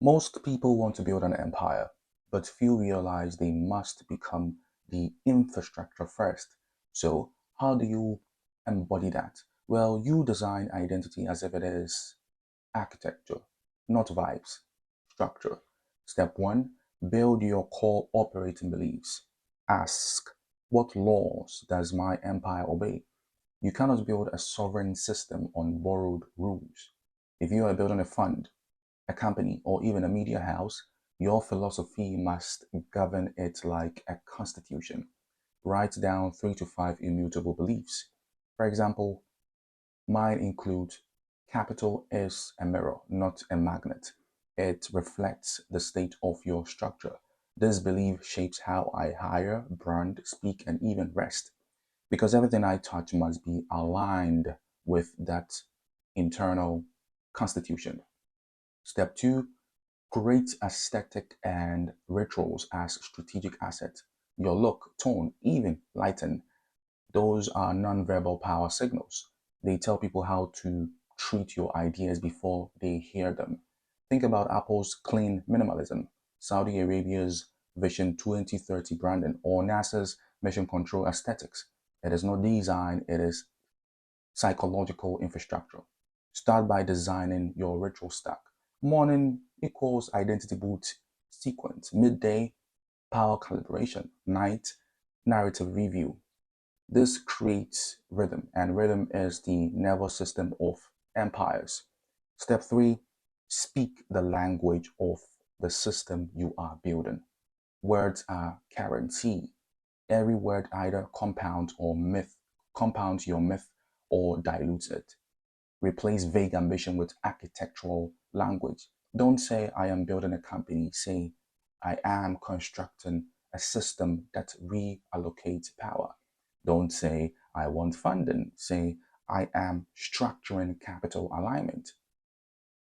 Most people want to build an empire, but few realize they must become the infrastructure first. So, how do you embody that? Well, you design identity as if it is architecture, not vibes, structure. Step one, build your core operating beliefs. Ask, what laws does my empire obey? You cannot build a sovereign system on borrowed rules. If you are building a fund, a company, or even a media house, your philosophy must govern it like a constitution. Write down 3 to 5 immutable beliefs. For example, mine include capital is a mirror, not a magnet. It reflects the state of your structure. This belief shapes how I hire, brand, speak, and even rest. Because everything I touch must be aligned with that internal constitution. Step two, create aesthetic and rituals as strategic assets. Your look, tone, even lighten, those are nonverbal power signals. They tell people how to treat your ideas before they hear them. Think about Apple's clean minimalism, Saudi Arabia's Vision 2030 branding, or NASA's mission control aesthetics. It is not design, it is psychological infrastructure. Start by designing your ritual stack. Morning equals identity boot sequence, midday power calibration, night narrative review. This creates rhythm, and rhythm is the nervous system of empires. Step three, speak the language of the system you are building. Words are currency. Every word either compounds your myth or dilutes it. Replace vague ambition with architectural language. Don't say I am building a company. Say I am constructing a system that reallocates power. Don't say I want funding. Say I am structuring capital alignment.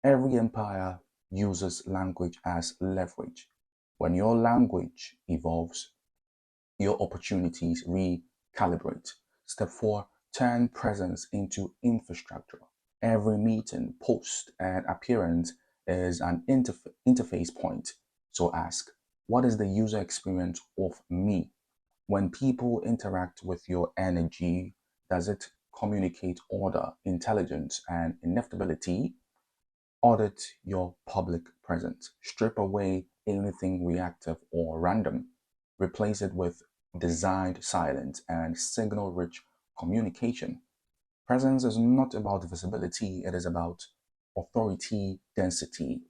Every empire uses language as leverage. When your language evolves, your opportunities recalibrate. Step four, turn presence into infrastructure. Every meeting, post, and appearance is an interface point. So ask, what is the user experience of me? When people interact with your energy, does it communicate order, intelligence, and inevitability? Audit your public presence. Strip away anything reactive or random. Replace it with designed silence and signal rich communication. Presence is not about visibility, it is about authority density.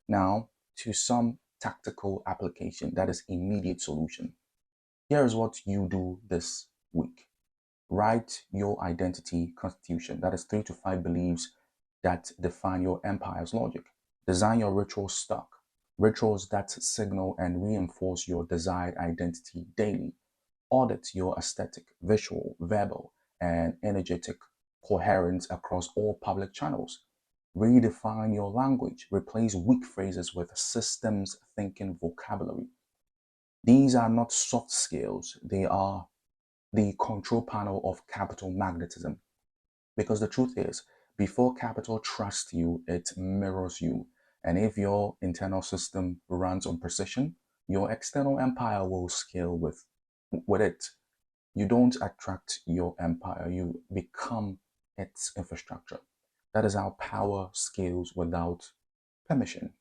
Now, to some tactical application that is immediate solution. Here is what you do this week. Write your identity constitution. That is 3 to 5 beliefs that define your empire's logic. Design your ritual stock. Rituals that signal and reinforce your desired identity daily. Audit your aesthetic, visual, verbal, and energetic coherence across all public channels. Redefine your language. Replace weak phrases with systems thinking vocabulary. These are not soft skills, they are the control panel of capital magnetism. Because the truth is, before capital trusts you, it mirrors you. And if your internal system runs on precision, your external empire will scale with it. You don't attract your empire, you become its infrastructure. That is how power scales without permission.